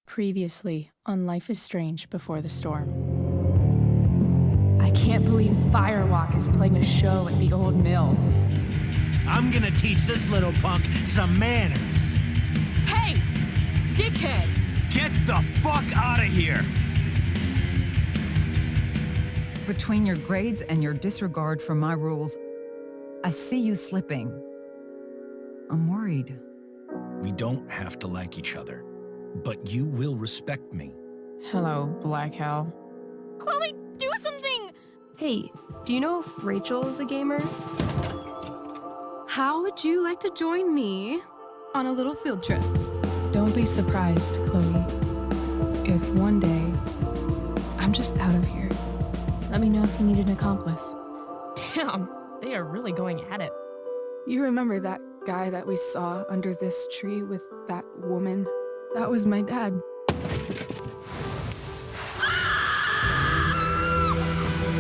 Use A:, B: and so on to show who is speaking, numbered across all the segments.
A: Previously on Life is Strange Before the Storm. I can't believe Firewalk is playing a show at the old mill.
B: I'm gonna teach this little punk some manners.
A: Hey, dickhead!
B: Get the fuck out of here!
C: Between your grades and your disregard for my rules, I see you slipping. I'm worried.
D: We don't have to like each other, but you will respect me.
A: Hello, Black Hell.
E: Chloe, do something!
F: Hey, do you know if Rachel is a gamer?
E: How would you like to join me on a little field trip?
A: Don't be surprised, Chloe, if one day I'm just out of here. Let me know if you need an accomplice.
F: Damn, they are really going at it.
G: You remember that guy that we saw under this tree with that woman? That was my dad.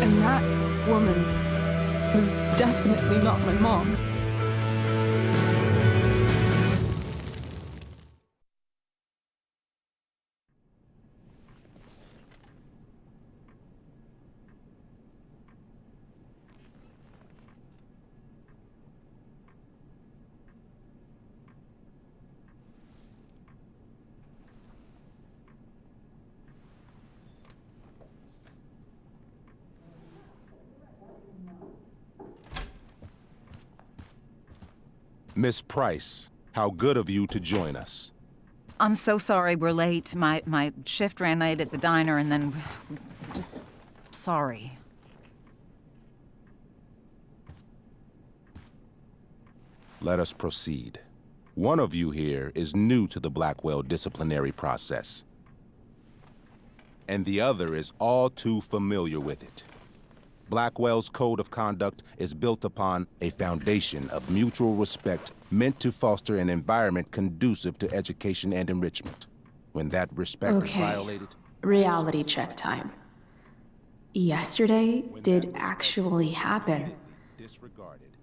G: And that woman was definitely not my mom.
H: Miss Price, how good of you to join us.
C: I'm so sorry we're late. My shift ran late at the diner and then... just... sorry.
H: Let us proceed. One of you here is new to the Blackwell disciplinary process, and the other is all too familiar with it. Blackwell's code of conduct is built upon a foundation of mutual respect meant to foster an environment conducive to education and enrichment. When that respect is violated...
A: Reality check time. Yesterday did actually happen.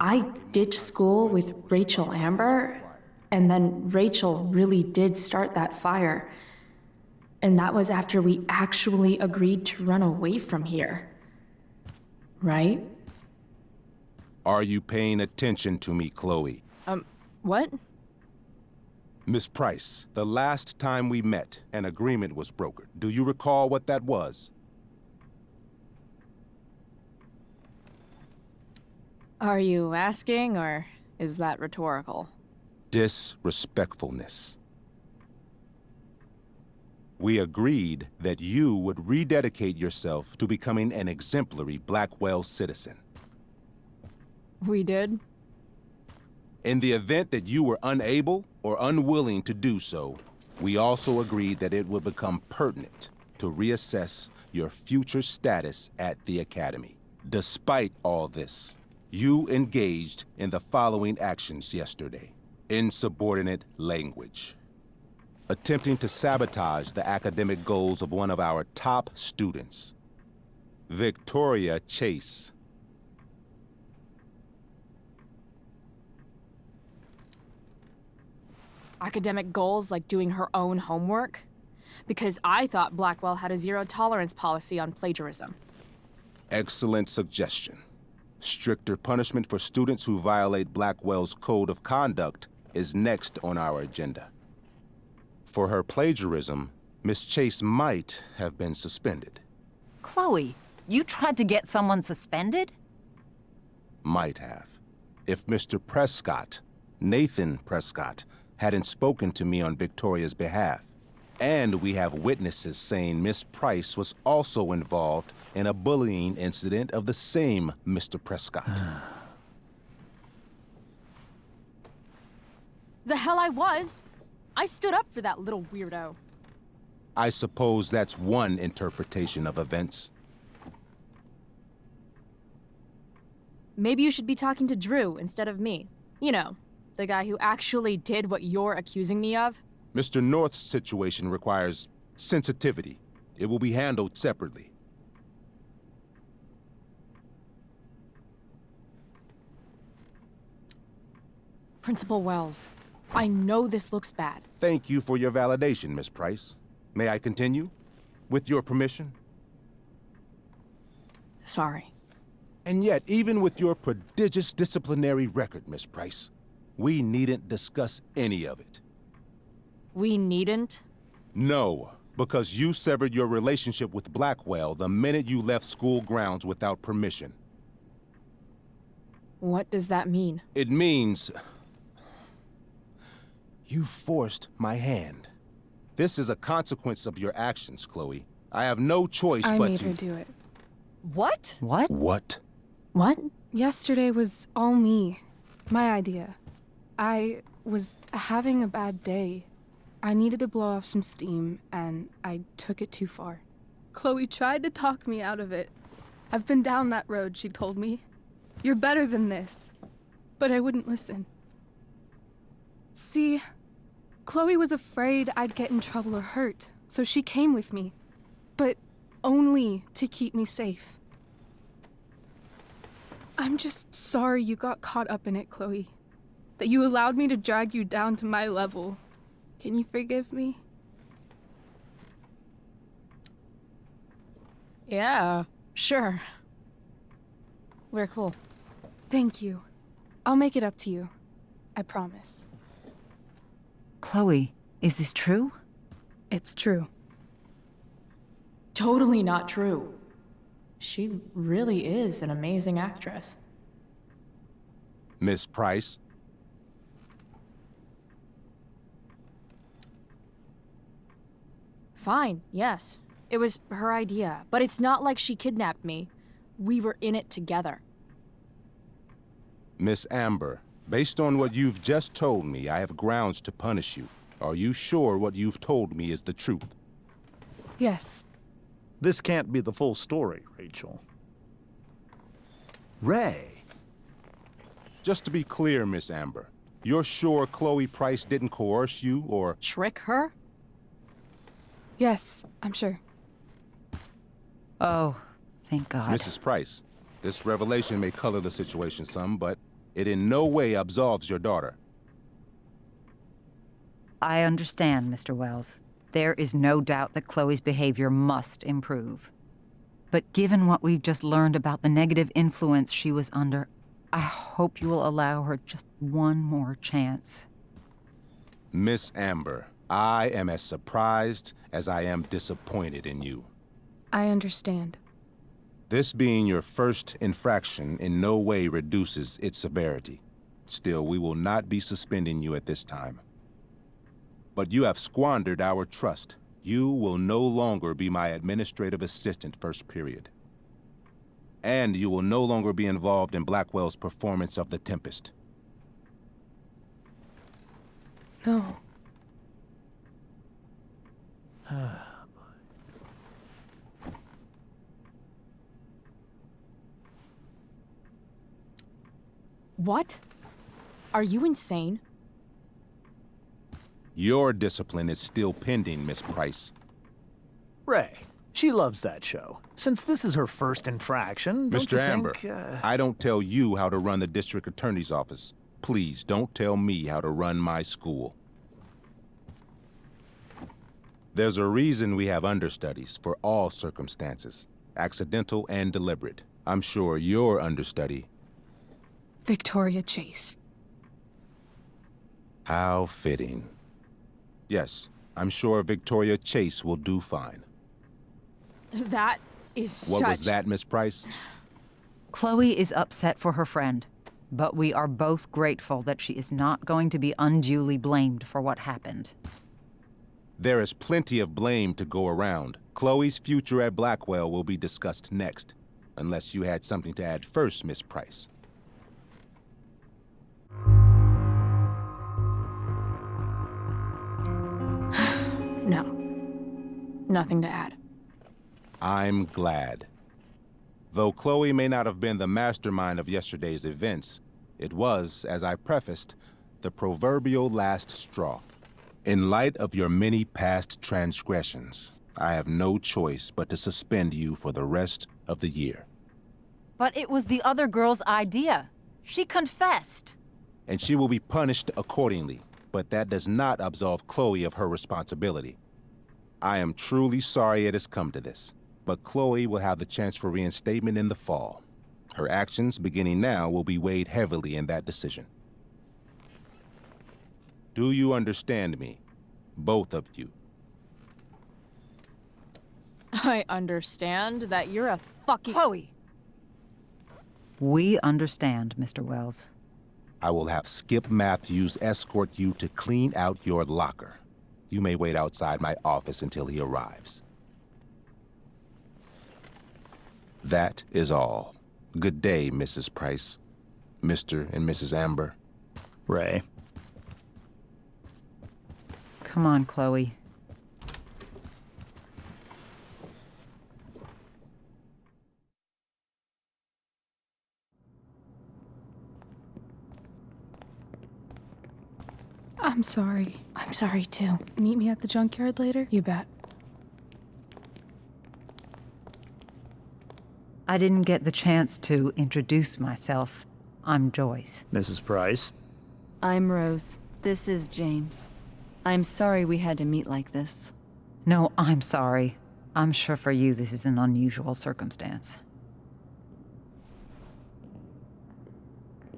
A: I ditched school with Rachel Amber, and then Rachel really did start that fire. And that was after we actually agreed to run away from here. Right?
H: Are you paying attention to me, Chloe?
F: What?
H: Miss Price, the last time we met, an agreement was brokered. Do you recall what that was?
F: Are you asking, or is that rhetorical?
H: Disrespectfulness. We agreed that you would rededicate yourself to becoming an exemplary Blackwell citizen.
F: We did?
H: In the event that you were unable or unwilling to do so, we also agreed that it would become pertinent to reassess your future status at the Academy. Despite all this, you engaged in the following actions yesterday. Insubordinate language. Attempting to sabotage the academic goals of one of our top students, Victoria Chase.
F: Academic goals like doing her own homework? Because I thought Blackwell had a zero-tolerance policy on plagiarism.
H: Excellent suggestion. Stricter punishment for students who violate Blackwell's code of conduct is next on our agenda. For her plagiarism, Miss Chase might have been suspended.
C: Chloe, you tried to get someone suspended?
H: Might have. If Mr. Prescott, Nathan Prescott, hadn't spoken to me on Victoria's behalf. And we have witnesses saying Miss Price was also involved in a bullying incident of the same Mr. Prescott.
F: The hell I was! I stood up for that little weirdo.
H: I suppose that's one interpretation of events.
F: Maybe you should be talking to Drew instead of me. You know, the guy who actually did what you're accusing me of.
H: Mr. North's situation requires sensitivity. It will be handled separately.
F: Principal Wells, I know this looks bad.
H: Thank you for your validation, Miss Price. May I continue? With your permission?
A: Sorry.
H: And yet, even with your prodigious disciplinary record, Miss Price, we needn't discuss any of it.
F: We needn't?
H: No, because you severed your relationship with Blackwell the minute you left school grounds without permission.
F: What does that mean?
H: It means... you forced my hand. This is a consequence of your actions, Chloe. I have no choice
G: I
H: but
G: made
H: to...
G: her do it.
C: What? What?
H: What?
A: What?
G: Yesterday was all me. My idea. I was having a bad day. I needed to blow off some steam, and I took it too far. Chloe tried to talk me out of it. I've been down that road, she told me. You're better than this. But I wouldn't listen. See, Chloe was afraid I'd get in trouble or hurt, so she came with me. But only to keep me safe. I'm just sorry you got caught up in it, Chloe. That you allowed me to drag you down to my level. Can you forgive me?
F: Yeah, sure. We're cool.
G: Thank you. I'll make it up to you. I promise.
C: Chloe, is this true?
G: It's true.
A: Totally not true. She really is an amazing actress.
H: Miss Price?
F: Fine, yes. It was her idea, but it's not like she kidnapped me. We were in it together.
H: Miss Amber, based on what you've just told me, I have grounds to punish you. Are you sure what you've told me is the truth?
G: Yes.
I: This can't be the full story, Rachel. Ray.
H: Just to be clear, Miss Amber, you're sure Chloe Price didn't coerce you or...
F: Trick her?
G: Yes, I'm sure.
C: Oh, thank God.
H: Mrs. Price, this revelation may color the situation some, but it in no way absolves your daughter.
C: I understand, Mr. Wells. There is no doubt that Chloe's behavior must improve. But given what we've just learned about the negative influence she was under, I hope you will allow her just one more chance.
H: Miss Amber, I am as surprised as I am disappointed in you.
G: I understand.
H: This being your first infraction in no way reduces its severity. Still, we will not be suspending you at this time. But you have squandered our trust. You will no longer be my administrative assistant first period. And you will no longer be involved in Blackwell's performance of The Tempest.
G: No.
F: What? Are you insane?
H: Your discipline is still pending, Miss Price.
I: Ray. She loves that show. Since this is her first infraction, don't
H: Mr.
I: you
H: Amber,
I: think,
H: I don't tell you how to run the district attorney's office. Please don't tell me how to run my school. There's a reason we have understudies for all circumstances, accidental and deliberate. I'm sure your understudy...
G: Victoria Chase.
H: How fitting. Yes, I'm sure Victoria Chase will do fine.
F: That is
H: What was that, Miss Price?
C: Chloe is upset for her friend, but we are both grateful that she is not going to be unduly blamed for what happened.
H: There is plenty of blame to go around. Chloe's future at Blackwell will be discussed next. Unless you had something to add first, Miss Price.
A: No. Nothing to add.
H: I'm glad. Though Chloe may not have been the mastermind of yesterday's events, it was, as I prefaced, the proverbial last straw. In light of your many past transgressions, I have no choice but to suspend you for the rest of the year.
C: But it was the other girl's idea. She confessed.
H: And she will be punished accordingly, but that does not absolve Chloe of her responsibility. I am truly sorry it has come to this, but Chloe will have the chance for reinstatement in the fall. Her actions, beginning now, will be weighed heavily in that decision. Do you understand me? Both of you.
F: I understand that you're a fucking—
C: Chloe! We understand, Mr. Wells.
H: I will have Skip Matthews escort you to clean out your locker. You may wait outside my office until he arrives. That is all. Good day, Mrs. Price. Mr. and Mrs. Amber.
I: Ray.
C: Come on, Chloe.
G: I'm sorry.
A: I'm sorry too.
G: Meet me at the junkyard later?
A: You bet.
C: I didn't get the chance to introduce myself. I'm Joyce.
I: Mrs. Price.
J: I'm Rose. This is James. I'm sorry we had to meet like this.
C: No, I'm sorry. I'm sure for you this is an unusual circumstance.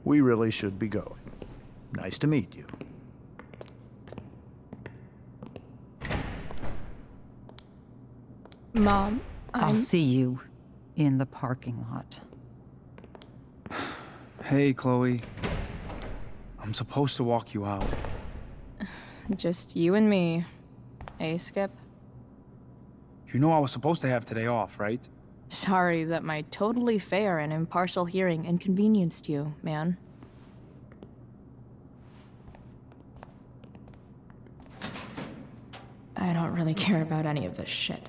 I: We really should be going. Nice to meet you.
G: Mom,
C: I'll see you in the parking lot.
K: Hey, Chloe. I'm supposed to walk you out.
F: Just you and me. Hey, Skip?
K: You know I was supposed to have today off, right?
F: Sorry that my totally fair and impartial hearing inconvenienced you, man. I don't really care about any of this shit.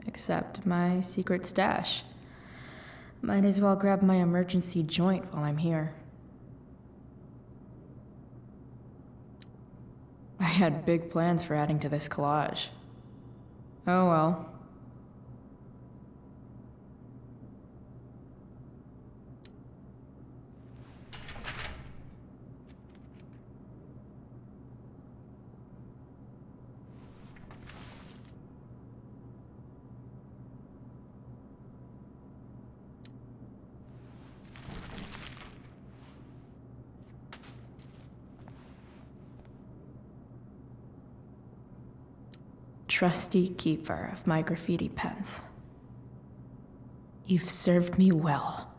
F: Except my secret stash. Might as well grab my emergency joint while I'm here. I had big plans for adding to this collage. Oh well. Trusty keeper of my graffiti pens. You've served me well.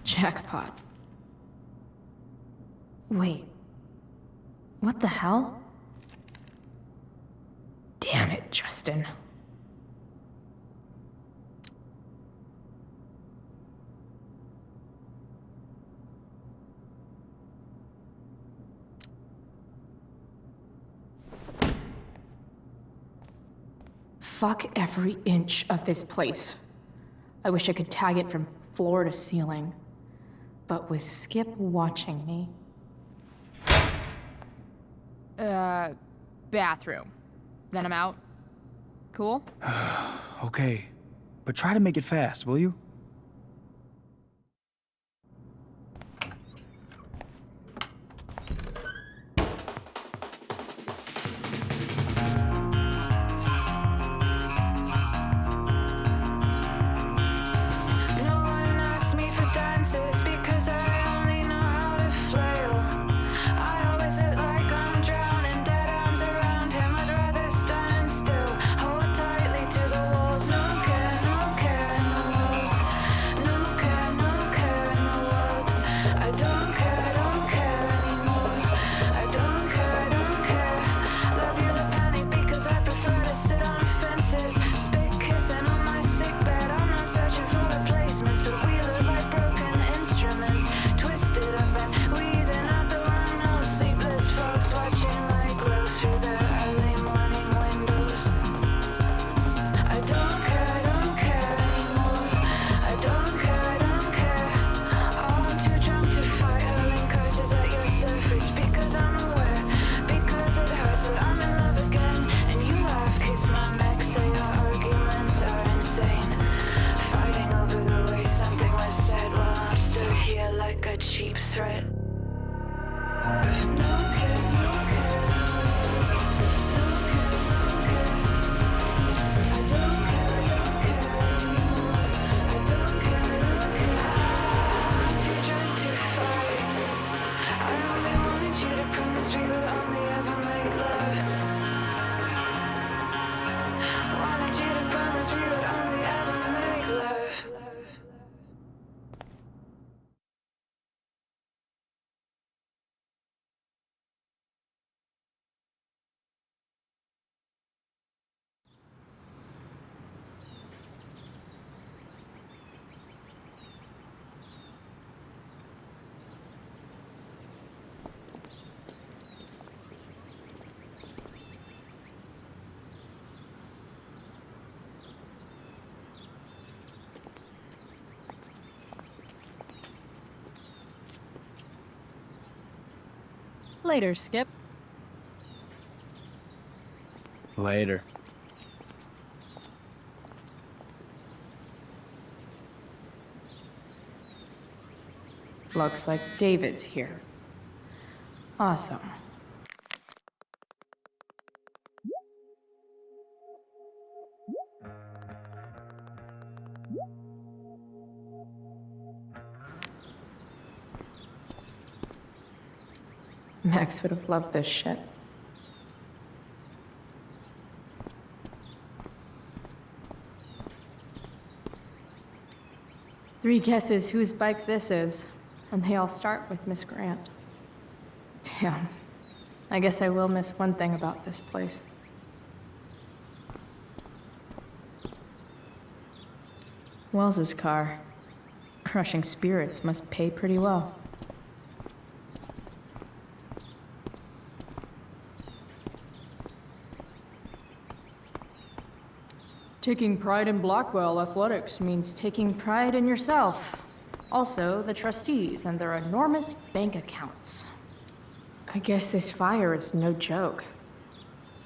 F: Jackpot. Wait. What the hell? Damn it, Justin. Fuck every inch of this place. I wish I could tag it from floor to ceiling. But with Skip watching me. Bathroom. Then I'm out. Cool?
K: Okay, but try to make it fast, will you?
G: Later, Skip.
K: Later.
F: Looks like David's here. Awesome. Max would have loved this shit. Three guesses whose bike this is, and they all start with Miss Grant. Damn. I guess I will miss one thing about this place. Wells's car. Crushing spirits must pay pretty well. Taking pride in Blackwell athletics means taking pride in yourself. Also, the trustees and their enormous bank accounts. I guess this fire is no joke.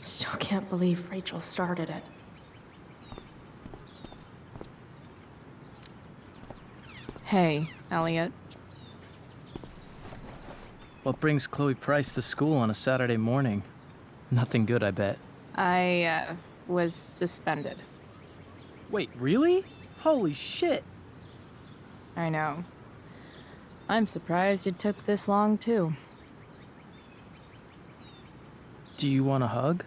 F: Still can't believe Rachel started it. Hey, Elliot.
L: What brings Chloe Price to school on a Saturday morning? Nothing good, I bet.
F: I was suspended.
L: Wait, really? Holy shit!
F: I know. I'm surprised it took this long, too.
L: Do you want a hug?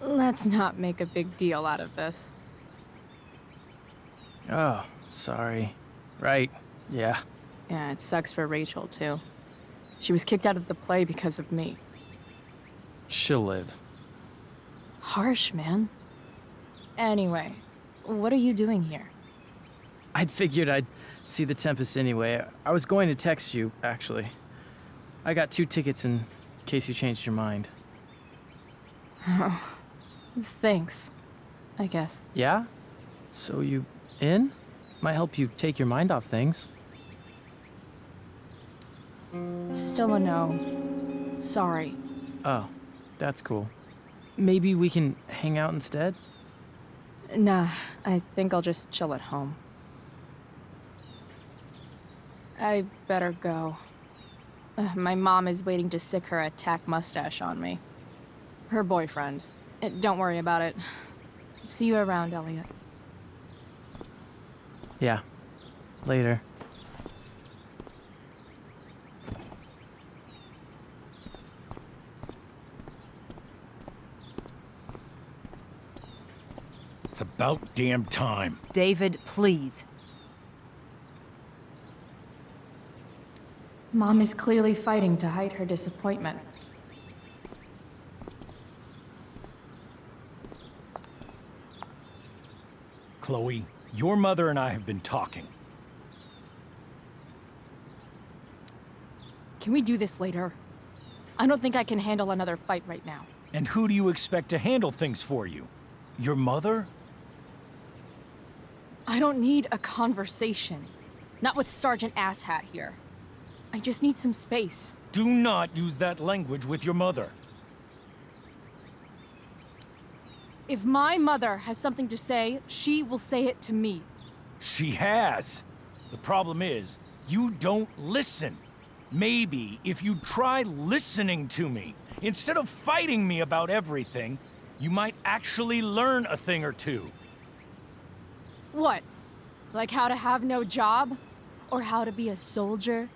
F: Let's not make a big deal out of this.
L: Oh, sorry. Right, yeah.
F: Yeah, it sucks for Rachel, too. She was kicked out of the play because of me.
L: She'll live.
F: Harsh, man. Anyway, what are you doing here?
L: I'd figured I'd see the Tempest anyway. I was going to text you, actually. I got 2 tickets in case you changed your mind.
F: Oh, thanks, I guess.
L: Yeah? So you in? Might help you take your mind off things.
F: Still a no. Sorry.
L: Oh, that's cool. Maybe we can hang out instead?
F: Nah, I think I'll just chill at home. I better go. My mom is waiting to sick her attack mustache on me. Her boyfriend. Don't worry about it. See you around, Elliot.
L: Yeah. Later.
D: It's about damn time.
C: David, please.
F: Mom is clearly fighting to hide her disappointment.
D: Chloe, your mother and I have been talking.
F: Can we do this later? I don't think I can handle another fight right now.
D: And who do you expect to handle things for you? Your mother?
F: I don't need a conversation. Not with Sergeant Asshat here. I just need some space.
D: Do not use that language with your mother.
F: If my mother has something to say, she will say it to me.
D: She has. The problem is, you don't listen. Maybe if you try listening to me, instead of fighting me about everything, you might actually learn a thing or two.
F: What? Like how to have no job? Or how to be a soldier?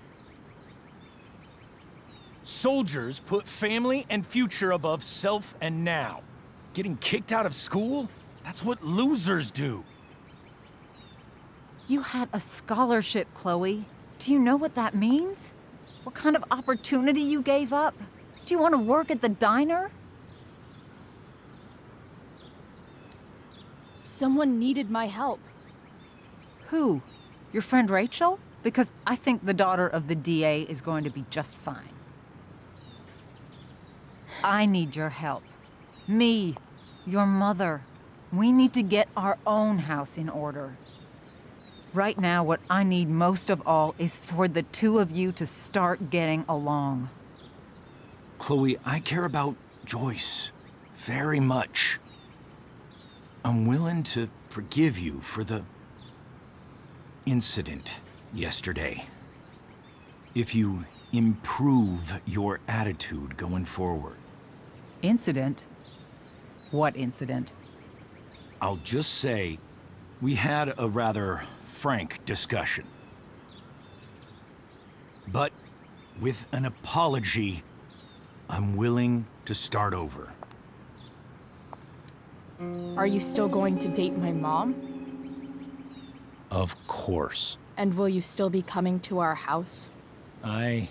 D: Soldiers put family and future above self and now. Getting kicked out of school? That's what losers do.
C: You had a scholarship, Chloe. Do you know what that means? What kind of opportunity you gave up? Do you want to work at the diner?
F: Someone needed my help.
C: Who? Your friend Rachel? Because I think the daughter of the DA is going to be just fine. I need your help. Me, your mother. We need to get our own house in order. Right now, what I need most of all is for the two of you to start getting along.
D: Chloe, I care about Joyce very much. I'm willing to forgive you for the incident yesterday. If you improve your attitude going forward.
C: Incident? What incident?
D: I'll just say, we had a rather frank discussion. But with an apology, I'm willing to start over.
F: Are you still going to date my mom?
D: Of course.
F: And will you still be coming to our house?
D: I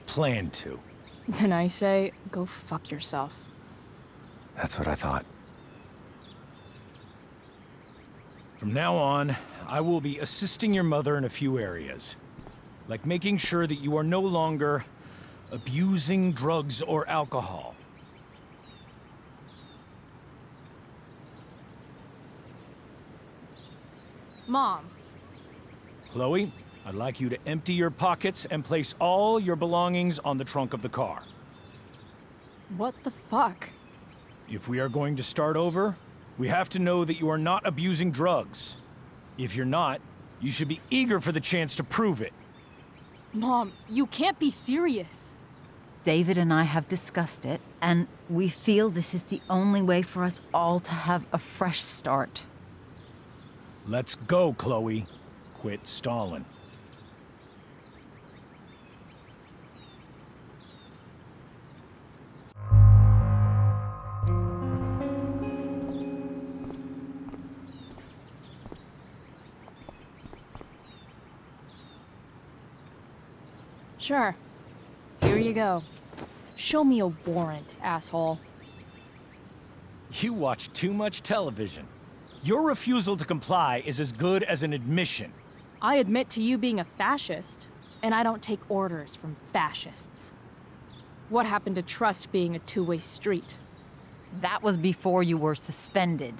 D: plan to.
F: Then I say, go fuck yourself.
D: That's what I thought. From now on, I will be assisting your mother in a few areas. Like making sure that you are no longer abusing drugs or alcohol.
F: Mom.
D: Chloe, I'd like you to empty your pockets and place all your belongings on the trunk of the car.
F: What the fuck?
D: If we are going to start over, we have to know that you are not abusing drugs. If you're not, you should be eager for the chance to prove it.
F: Mom, you can't be serious.
C: David and I have discussed it, and we feel this is the only way for us all to have a fresh start.
D: Let's go, Chloe. Quit stalling.
F: Sure. Here you go. Show me a warrant, asshole.
D: You watch too much television. Your refusal to comply is as good as an admission.
F: I admit to you being a fascist, and I don't take orders from fascists. What happened to trust being a two-way street?
C: That was before you were suspended.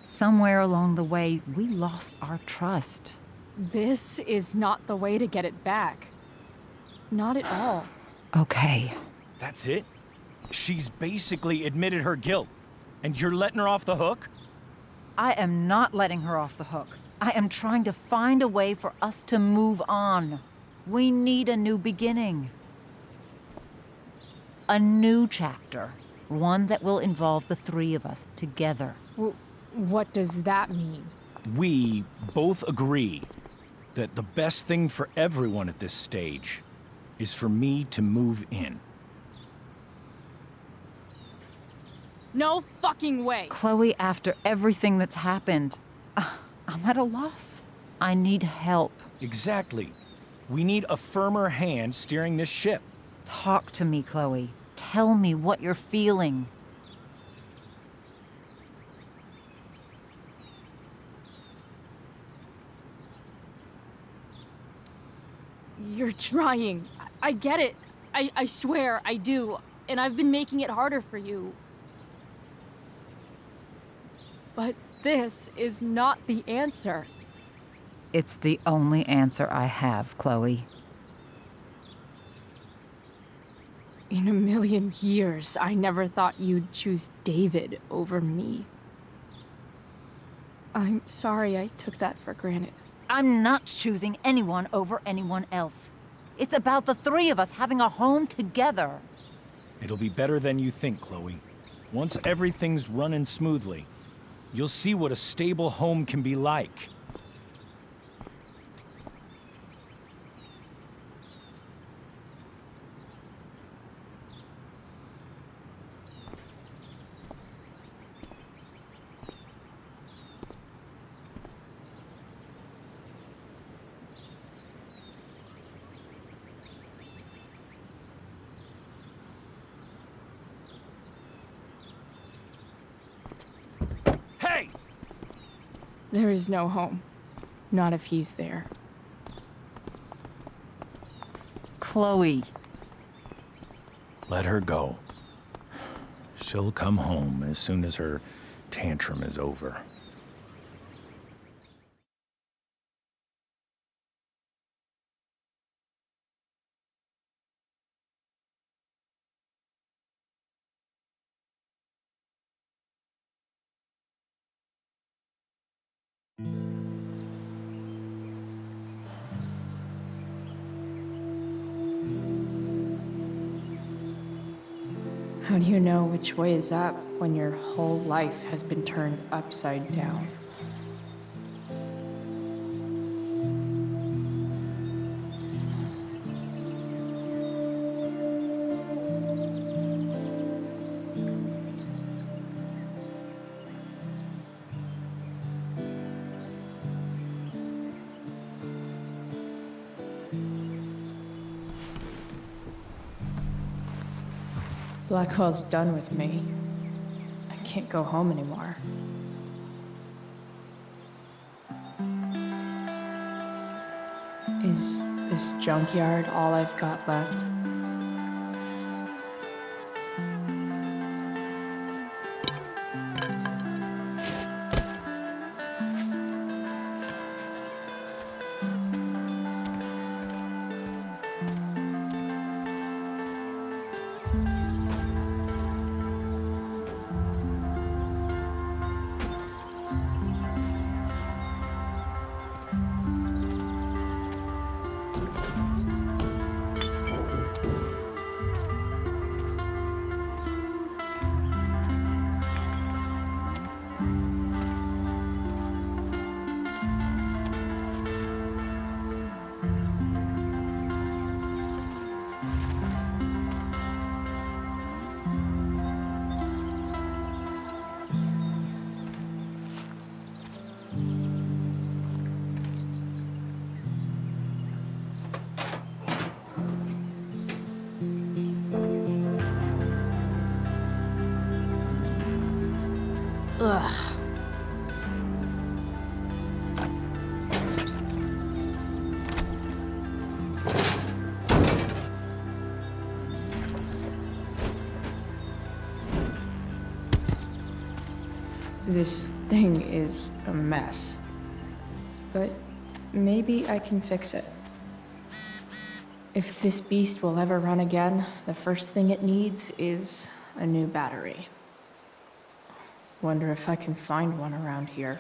C: Somewhere along the way, we lost our trust.
F: This is not the way to get it back. Not at all.
C: Okay.
D: That's it? She's basically admitted her guilt, and you're letting her off the hook?
C: I am not letting her off the hook. I am trying to find a way for us to move on. We need a new beginning. A new chapter. One that will involve the three of us together.
F: What does that mean?
D: We both agree that the best thing for everyone at this stage is for me to move in.
F: No fucking way!
C: Chloe, after everything that's happened, I'm at a loss. I need help.
D: Exactly. We need a firmer hand steering this ship.
C: Talk to me, Chloe. Tell me what you're feeling.
F: You're trying. I get it. I swear, I do. And I've been making it harder for you. But this is not the answer.
C: It's the only answer I have, Chloe.
F: In a million years, I never thought you'd choose David over me. I'm sorry I took that for granted.
C: I'm not choosing anyone over anyone else. It's about the three of us having a home together.
D: It'll be better than you think, Chloe. Once everything's running smoothly, you'll see what a stable home can be like. Hey!
F: There is no home. Not if he's there.
C: Chloe.
D: Let her go. She'll come home as soon as her tantrum is over.
F: How do you know which way is up when your whole life has been turned upside down? Blackwell's done with me. I can't go home anymore. Is this junkyard all I've got left? Ugh. This thing is a mess. But maybe I can fix it. If this beast will ever run again, the first thing it needs is a new battery. Wonder if I can find one around here.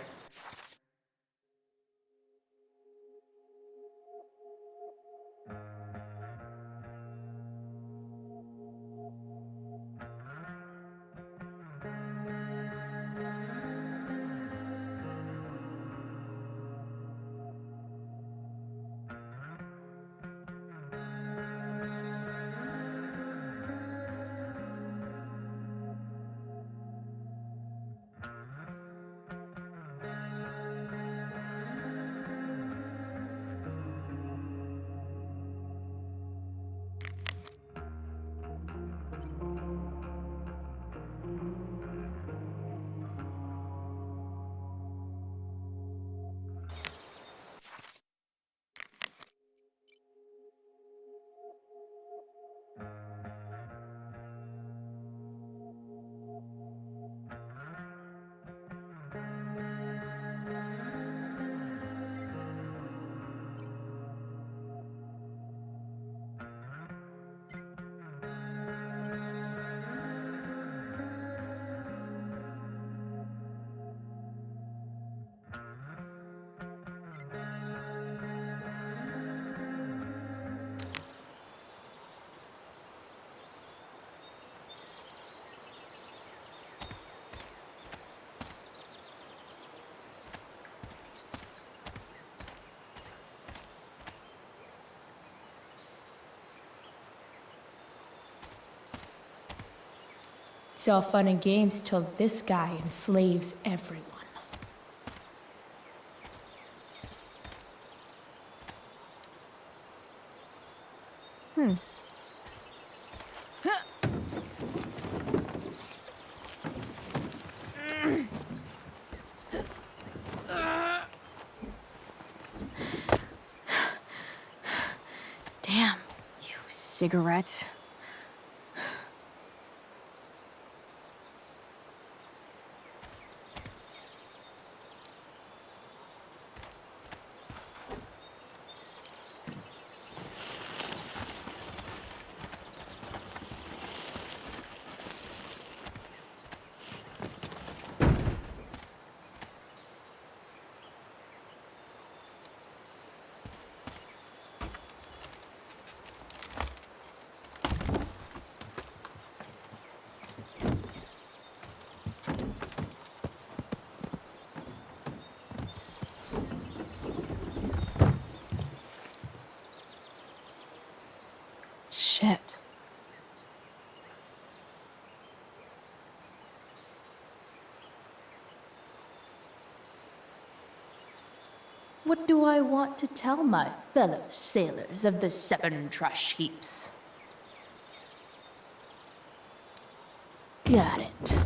F: It's all fun and games till this guy enslaves everyone. Damn, you cigarettes. What do I want to tell my fellow sailors of the 7 trash heaps? Got it.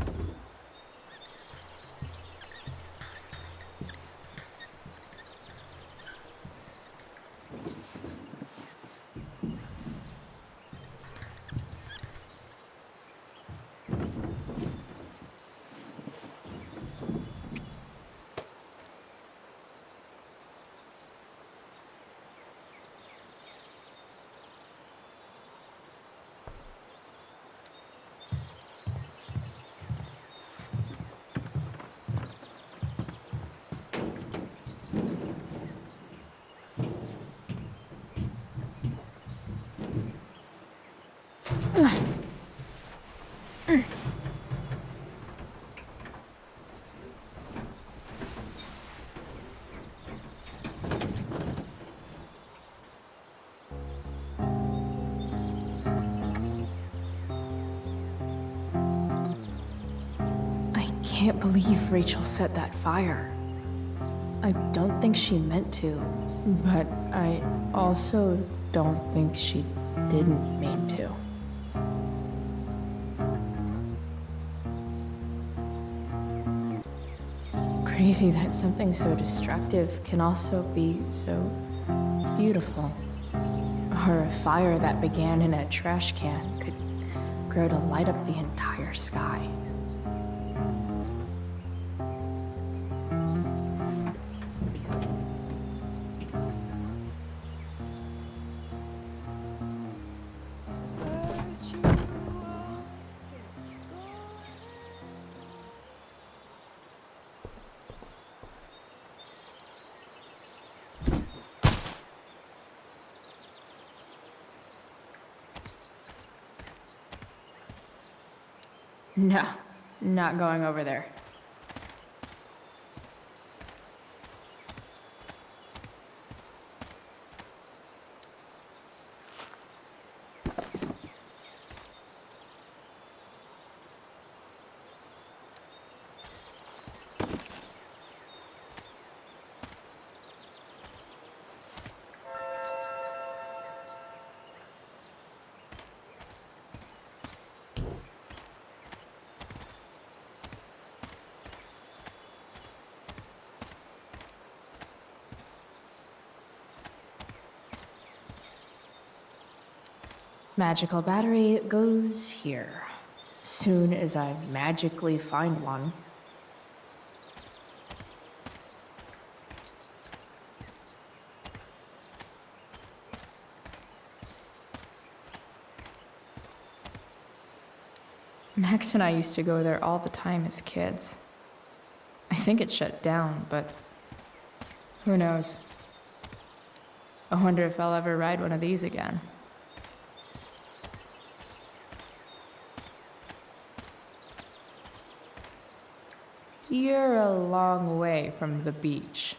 F: I can't believe Rachel set that fire. I don't think she meant to, but I also don't think she didn't mean to. Crazy that something so destructive can also be so beautiful. Or a fire that began in a trash can could grow to light up the entire sky. No, not going over there. Magical battery goes here. Soon as I magically find one. Max and I used to go there all the time as kids. I think it shut down, but who knows? I wonder if I'll ever ride one of these again. You're a long way from the beach.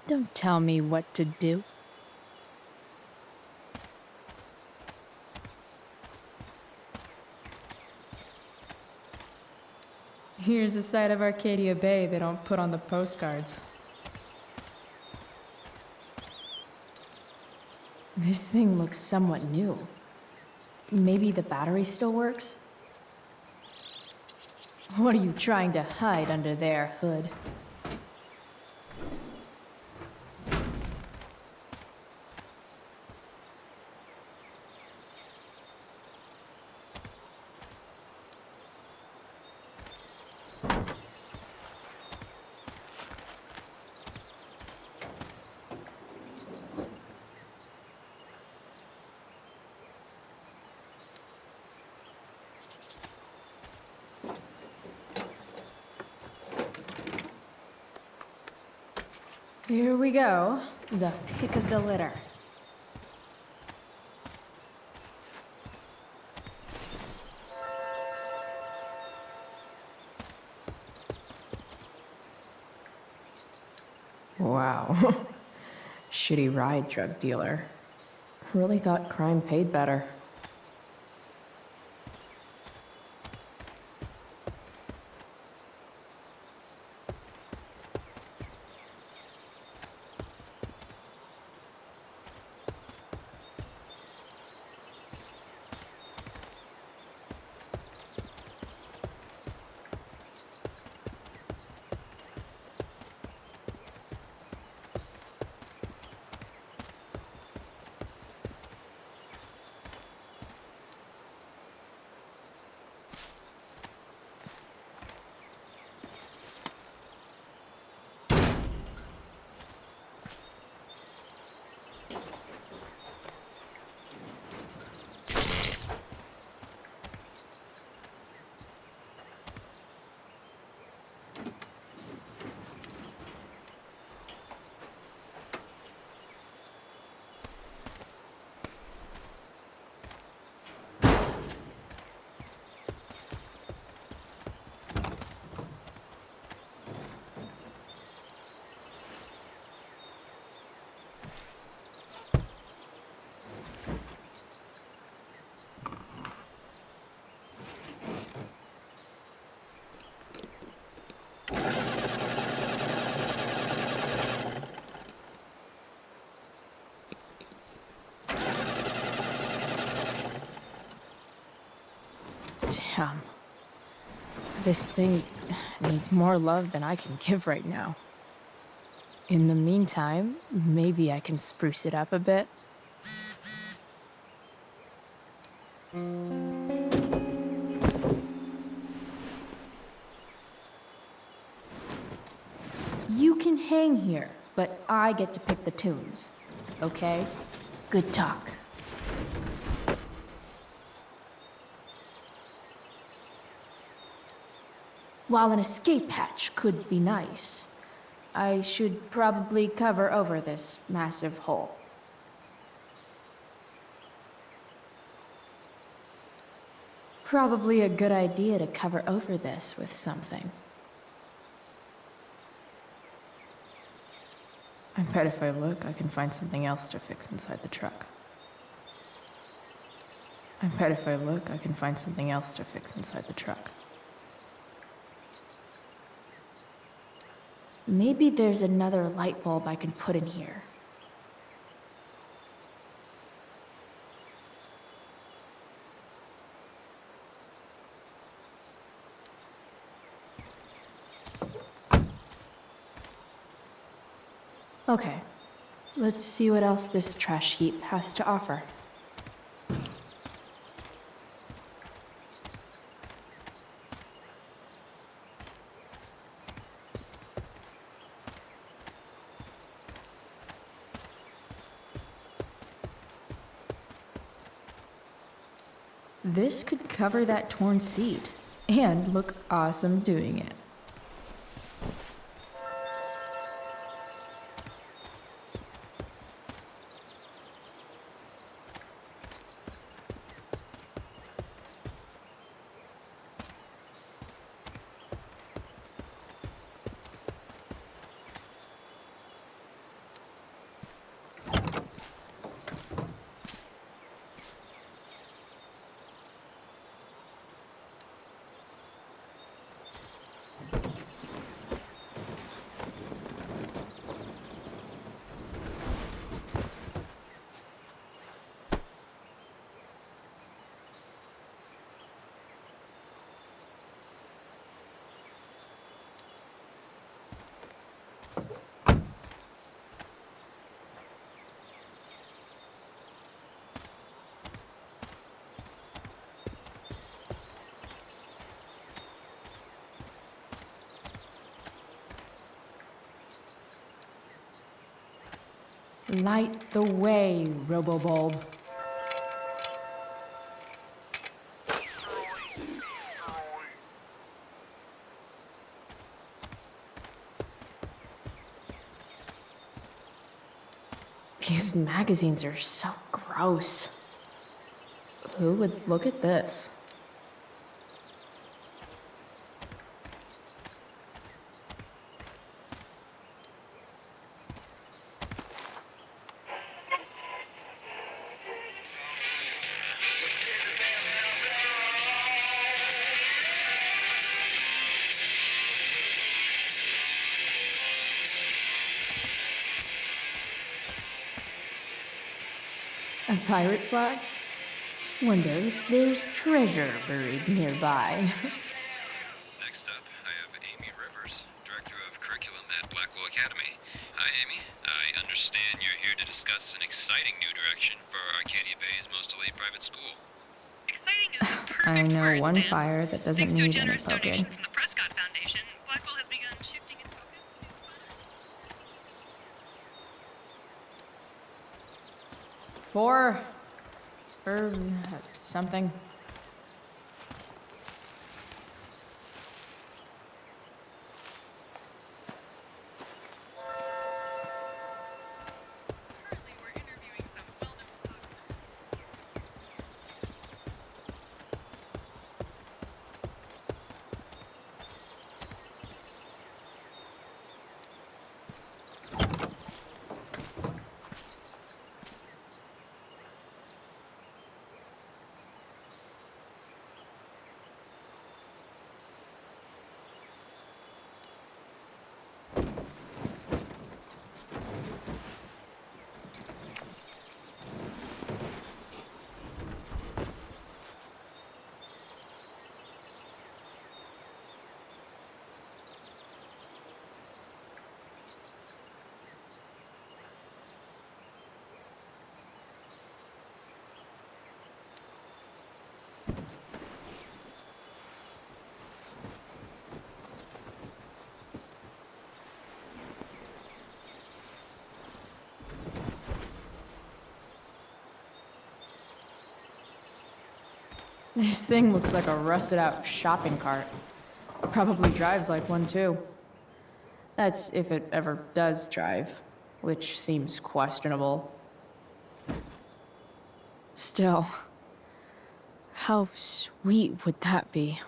F: Don't tell me what to do. Here's a side of Arcadia Bay they don't put on the postcards. This thing looks somewhat new. Maybe the battery still works? What are you trying to hide under there, Hood? Here we go, the pick of the litter. Wow. Shitty ride, drug dealer. Really thought crime paid better. Damn. This thing needs more love than I can give right now. In the meantime, maybe I can spruce it up a bit. You can hang here, but I get to pick the tunes. Okay? Good talk. While an escape hatch could be nice, I should probably cover over this massive hole. Probably a good idea to cover over this with something. I bet if I look, I can find something else to fix inside the truck. I bet if I look, I can find something else to fix inside the truck. Maybe there's another light bulb I can put in here. Okay, let's see what else this trash heap has to offer. This could cover that torn seat and look awesome doing it. Light the way, Robobulb. These magazines are so gross. Who would look at this? A pirate flag? Wonder if there's treasure buried nearby.
M: Next up, I have Amy Rivers, Director of Curriculum at Blackwell Academy. Hi, Amy. I understand you're here to discuss an exciting new direction for Arcadia Bay's most elite private school.
N: Exciting is the perfect
A: I know
N: word,
A: one
N: Stan.
A: fire that doesn't
N: Thanks to a
A: need any
N: generous donation
A: poking.
N: from the Prescott Foundation, Blackwell has begun shifting its focus to
F: Four or something.
N: currently we're interviewing some well-known photographers.
F: This thing looks like a rusted out shopping cart. Probably drives like one too. That's if it ever does drive, which seems questionable. Still, how sweet would that be?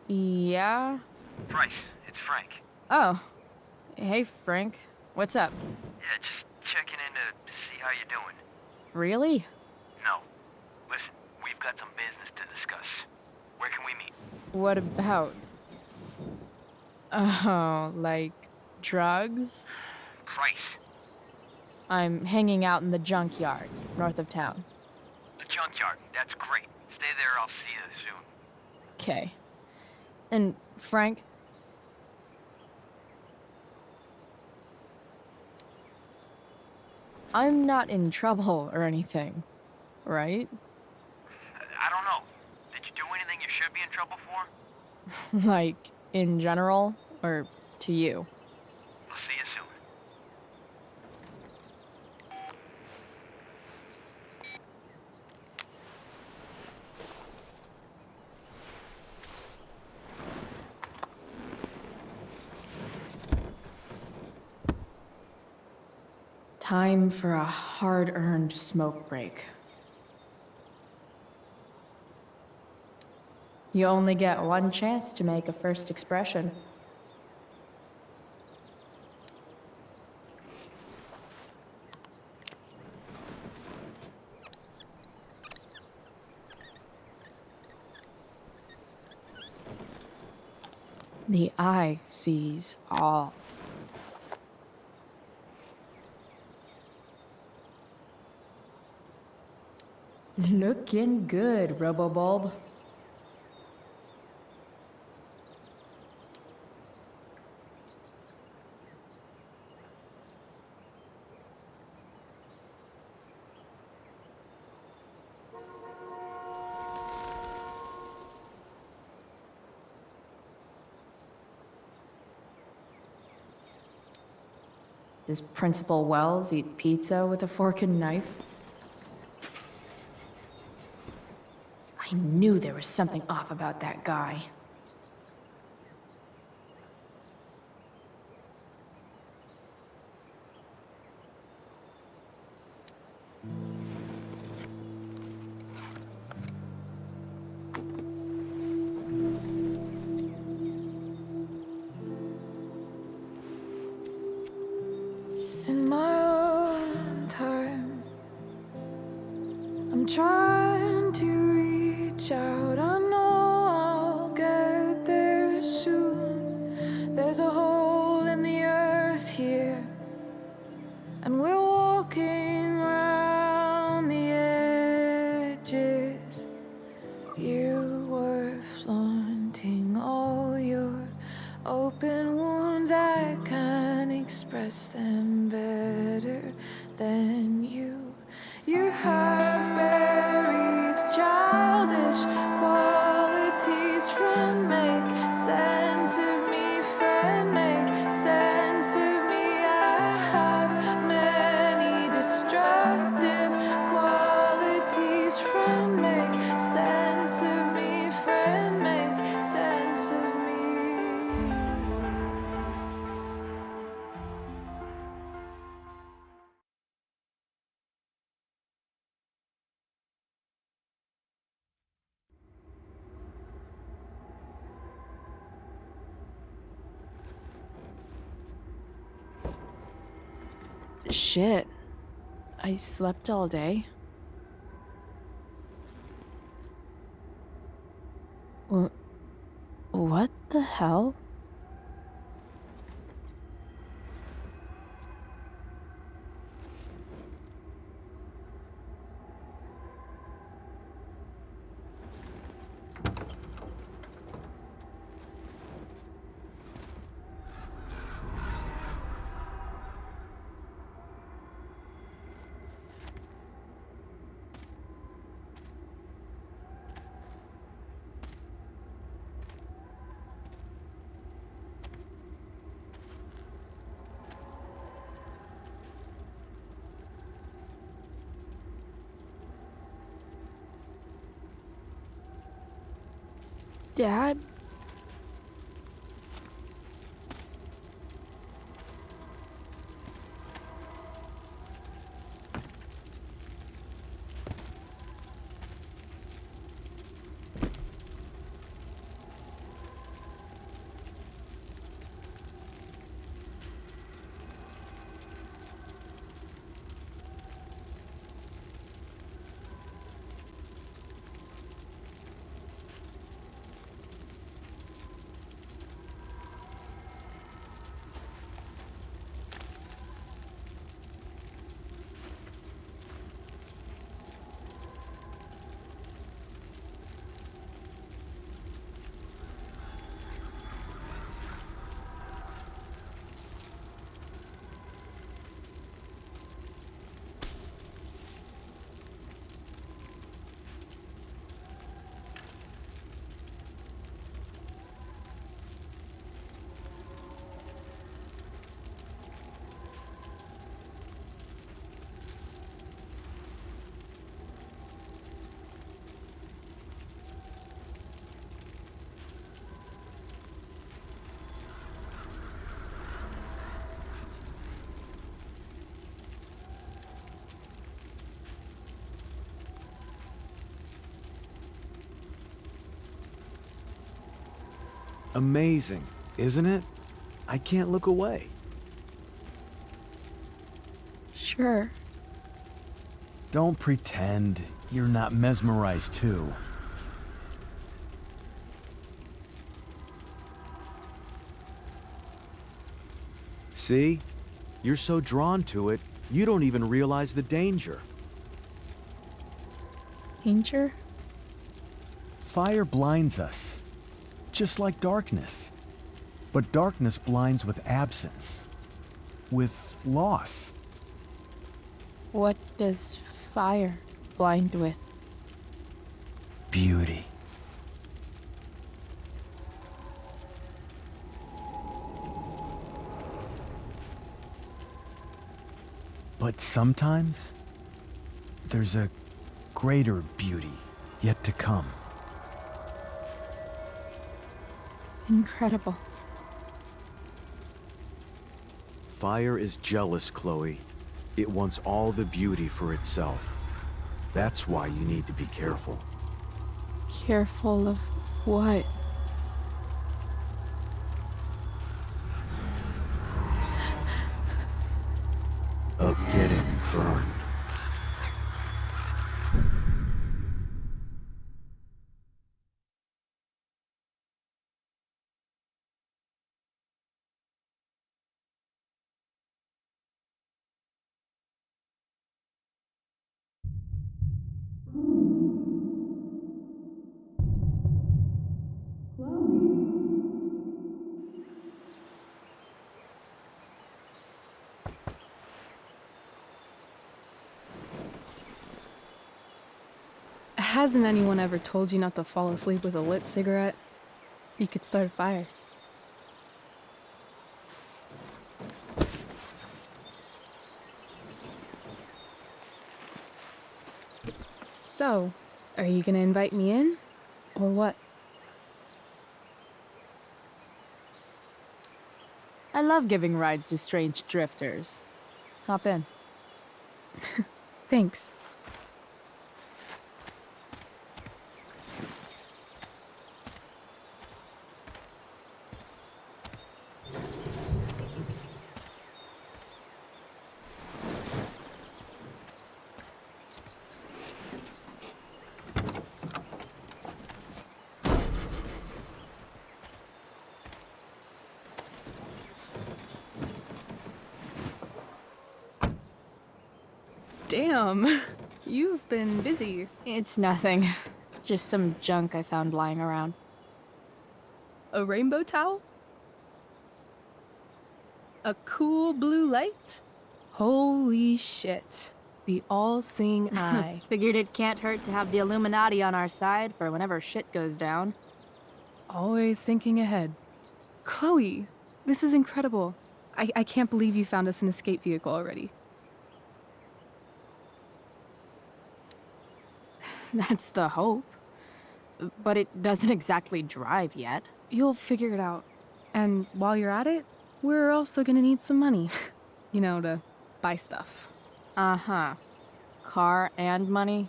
F: Yeah?
L: Bryce, it's Frank.
F: Oh. Hey, Frank. What's up?
L: Yeah, just checking in to see how you're doing.
F: Really?
L: No. Listen, we've got some business to discuss. Where can we meet?
F: What about? Oh, like drugs?
L: Price.
F: I'm hanging out in the junkyard, north of town.
L: The junkyard. That's great. Stay there, I'll see you soon.
F: Okay. And Frank? I'm not in trouble or anything, right?
L: I don't know. Did you do anything you should be in trouble for?
F: Like, in general, or to you?
L: I'll see you soon.
F: Time for a hard-earned smoke break. You only get one chance to make a first expression. The eye sees all. Looking good, Robobulb. Does Principal Wells eat pizza with a fork and knife? I knew there was something off about that guy.
G: In my own time, I'm trying to reach out. I know I'll get there soon. There's a hole in the earth here, and we're walking around the edges. You were flaunting all your open wounds. I can't express them better than you. You have buried childish qualities. Friend, make sense of me. Friend, make sense of me. I have many destructive qualities. Friend, make sense of me. Friend, make sense of me. Shit. I slept all day. What the hell? Dad?
O: Amazing, isn't it? I can't look away.
G: Sure.
O: Don't pretend you're not mesmerized too. See? You're so drawn to it, you don't even realize the danger.
G: Danger?
O: Fire blinds us, just like darkness. But darkness blinds with absence, with loss.
G: What does fire blind with?
O: Beauty. But sometimes, there's a greater beauty yet to come.
G: Incredible.
O: Fire is jealous, Chloe. It wants all the beauty for itself. That's why you need to be careful.
G: Careful of what?
O: Of getting burned.
G: Hasn't anyone ever told you not to fall asleep with a lit cigarette? You could start a fire. So, are you gonna invite me in? Or what?
F: I love giving rides to strange drifters. Hop in.
G: Thanks. Damn, you've been busy.
F: It's nothing. Just some junk I found lying around.
G: A rainbow towel? A cool blue light? Holy shit. The all-seeing eye.
F: Figured it can't hurt to have the Illuminati on our side for whenever shit goes down.
G: Always thinking ahead. Chloe, this is incredible. I can't believe you found us an escape vehicle already.
F: That's the hope. But it doesn't exactly drive yet.
G: You'll figure it out. And while you're at it, we're also gonna need some money. You know, to buy stuff.
F: Uh-huh. Car and money?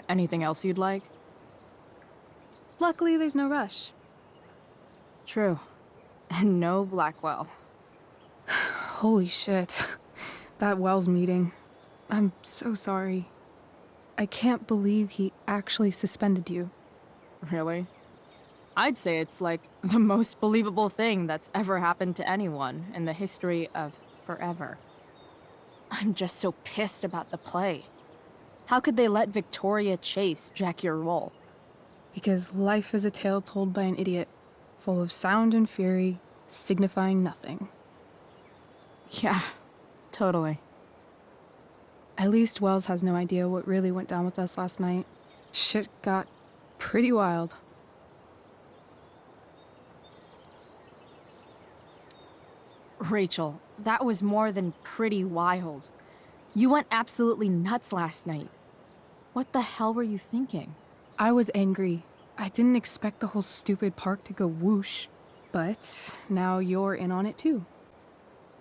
F: Anything else you'd like?
G: Luckily, there's no rush.
F: True. And no Blackwell.
G: Holy shit. That Wells meeting. I'm so sorry. I can't believe he actually suspended you.
F: Really? I'd say it's like the most believable thing that's ever happened to anyone in the history of forever. I'm just so pissed about the play. How could they let Victoria Chase jack your role?
G: Because life is a tale told by an idiot, full of sound and fury, signifying nothing.
F: Yeah, totally.
G: At least Wells has no idea what really went down with us last night. Shit got pretty wild.
F: Rachel, that was more than pretty wild. You went absolutely nuts last night. What the hell were you thinking?
G: I was angry. I didn't expect the whole stupid park to go whoosh. But now you're in on it too.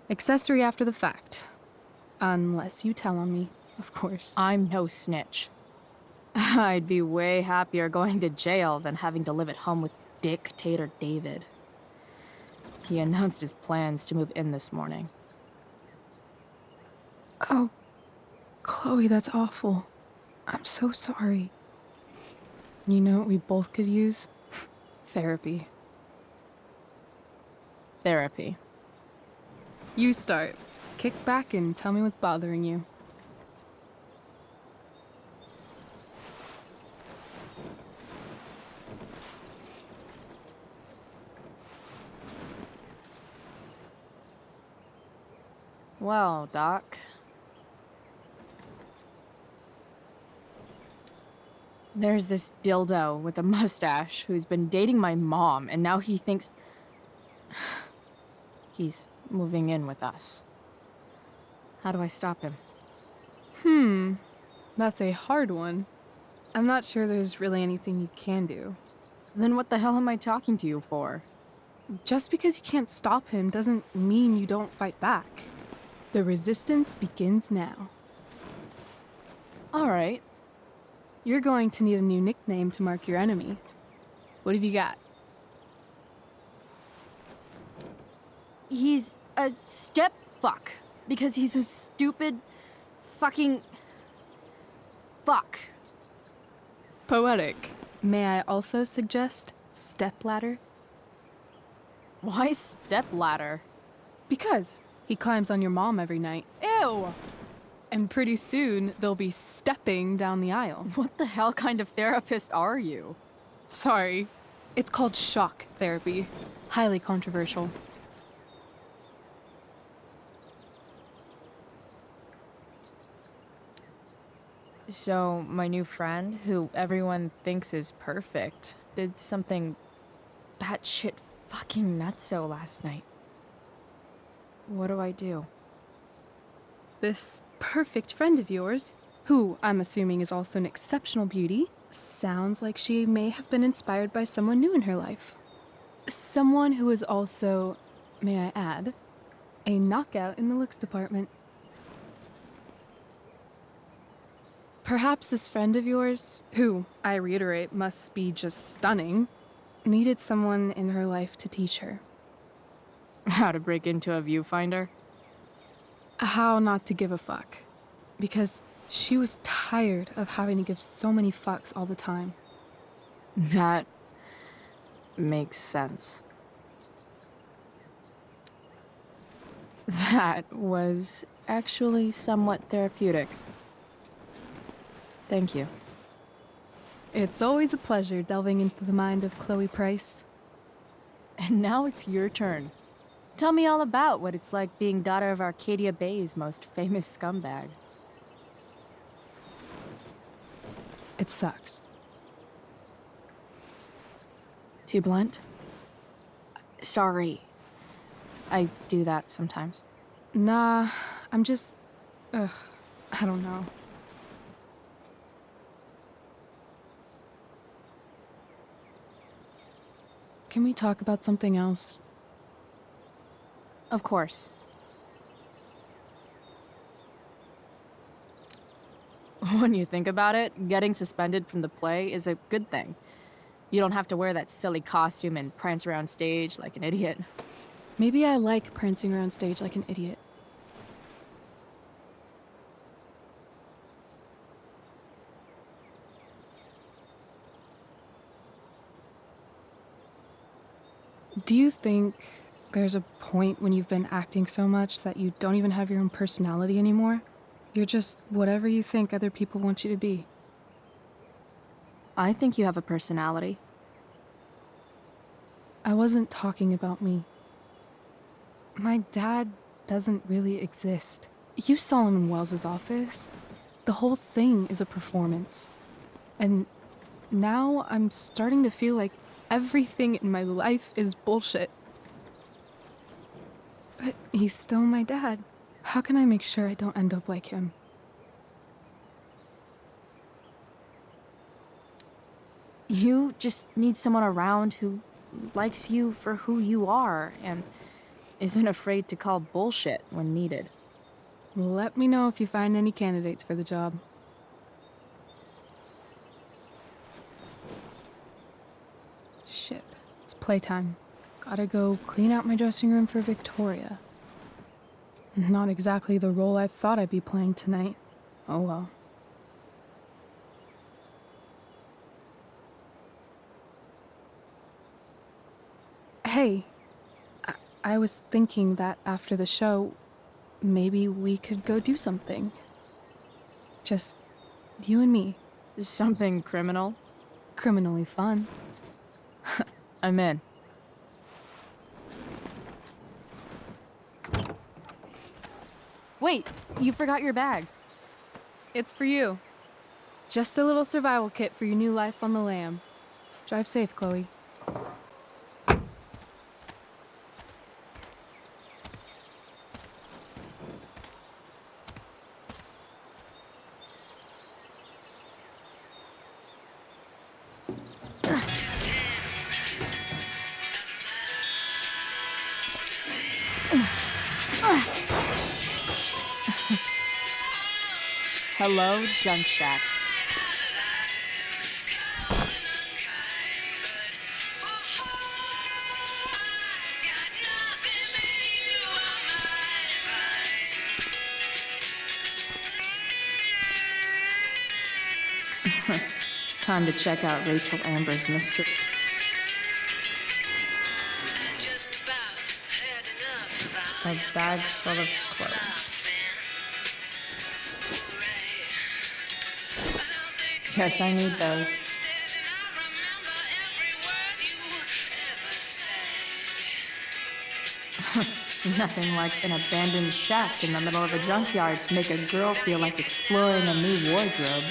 G: Accessory after the fact. Unless you tell on me, of course.
F: I'm no snitch. I'd be way happier going to jail than having to live at home with Dictator David. He announced his plans to move in this morning.
G: Oh, Chloe, that's awful. I'm so sorry. You know what we both could use? Therapy.
F: Therapy.
G: You start. Kick back and tell me what's bothering you.
F: Well, Doc. There's this dildo with a mustache who's been dating my mom, and now he thinks he's moving in with us. How do I stop him?
G: That's a hard one. I'm not sure there's really anything you can do.
F: Then what the hell am I talking to you for?
G: Just because you can't stop him doesn't mean you don't fight back. The resistance begins now.
F: All right.
G: You're going to need a new nickname to mark your enemy. What have you got?
F: He's a step fuck because he's a stupid fucking fuck.
G: Poetic. May I also suggest stepladder?
F: Why stepladder?
G: Because he climbs on your mom every night. Ew! And pretty soon, they'll be stepping down the aisle.
F: What the hell kind of therapist are you?
G: Sorry. It's called shock therapy. Highly controversial.
F: So, my new friend, who everyone thinks is perfect, did something batshit fucking nutso last night. What do I do?
G: This perfect friend of yours, who I'm assuming is also an exceptional beauty, sounds like she may have been inspired by someone new in her life. Someone who is also, may I add, a knockout in the looks department. Perhaps this friend of yours, who, I reiterate, must be just stunning, needed someone in her life to teach her.
F: How to break into a viewfinder?
G: How not to give a fuck. Because she was tired of having to give so many fucks all the time.
F: That makes sense. That was actually somewhat therapeutic. Thank you.
G: It's always a pleasure delving into the mind of Chloe Price.
F: And now it's your turn. Tell me all about what it's like being daughter of Arcadia Bay's most famous scumbag.
G: It sucks.
F: Too blunt? Sorry. I do that sometimes.
G: Nah, I'm just... I don't know. Can we talk about something else?
F: Of course. When you think about it, getting suspended from the play is a good thing. You don't have to wear that silly costume and prance around stage like an idiot.
G: Maybe I like prancing around stage like an idiot. Do you think there's a point when you've been acting so much that you don't even have your own personality anymore? You're just whatever you think other people want you to be.
F: I think you have a personality.
G: I wasn't talking about me. My dad doesn't really exist. You saw him in Wells's office. The whole thing is a performance. And now I'm starting to feel like everything in my life is bullshit. But he's still my dad. How can I make sure I don't end up like him?
F: You just need someone around who likes you for who you are and isn't afraid to call bullshit when needed.
G: Let me know if you find any candidates for the job. Shit, it's playtime. Gotta go clean out my dressing room for Victoria. Not exactly the role I thought I'd be playing tonight. Oh well. Hey, I was thinking that after the show, maybe we could go do something. Just you and me.
F: Something criminal?
G: Criminally fun.
F: I'm in. Wait, you forgot your bag.
G: It's for you. Just a little survival kit for your new life on the lam. Drive safe, Chloe.
F: Hello, Junk Shack. Time to check out Rachel Amber's mystery. A bag full of clothes. Guess I need those. Nothing like an abandoned shack in the middle of a junkyard to make a girl feel like exploring a new wardrobe.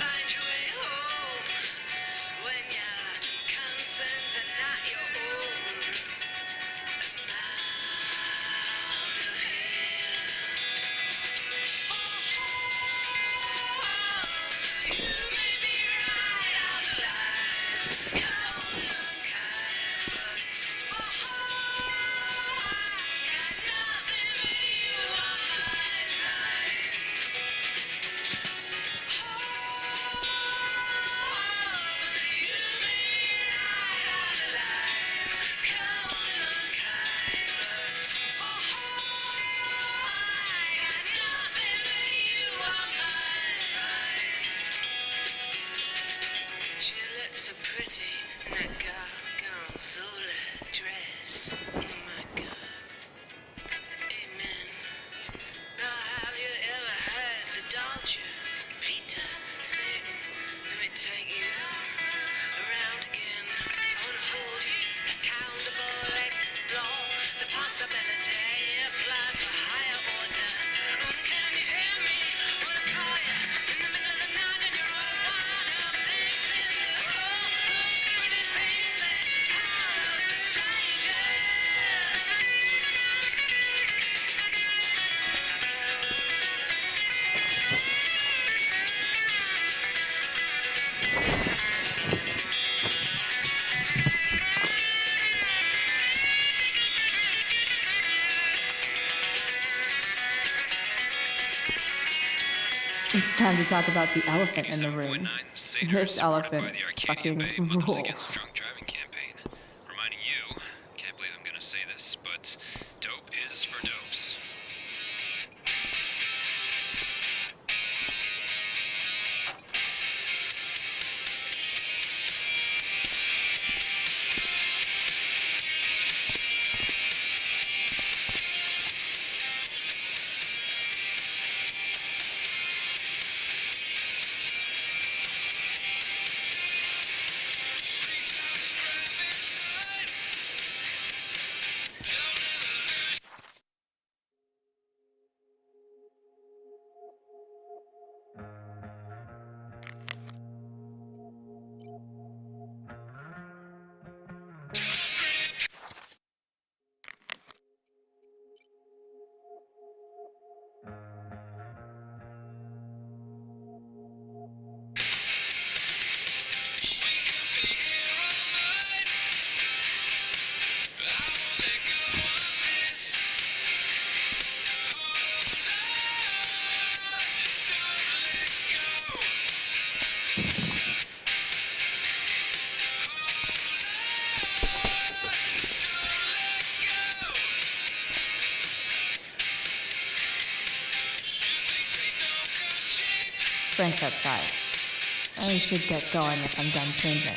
F: It's time to talk about the elephant in the room. This elephant fucking rules.
M: Driving campaign. Reminding you, can't believe I'm gonna say this, but dope is for dopes.
F: Frank's outside. I should get going if I'm done changing.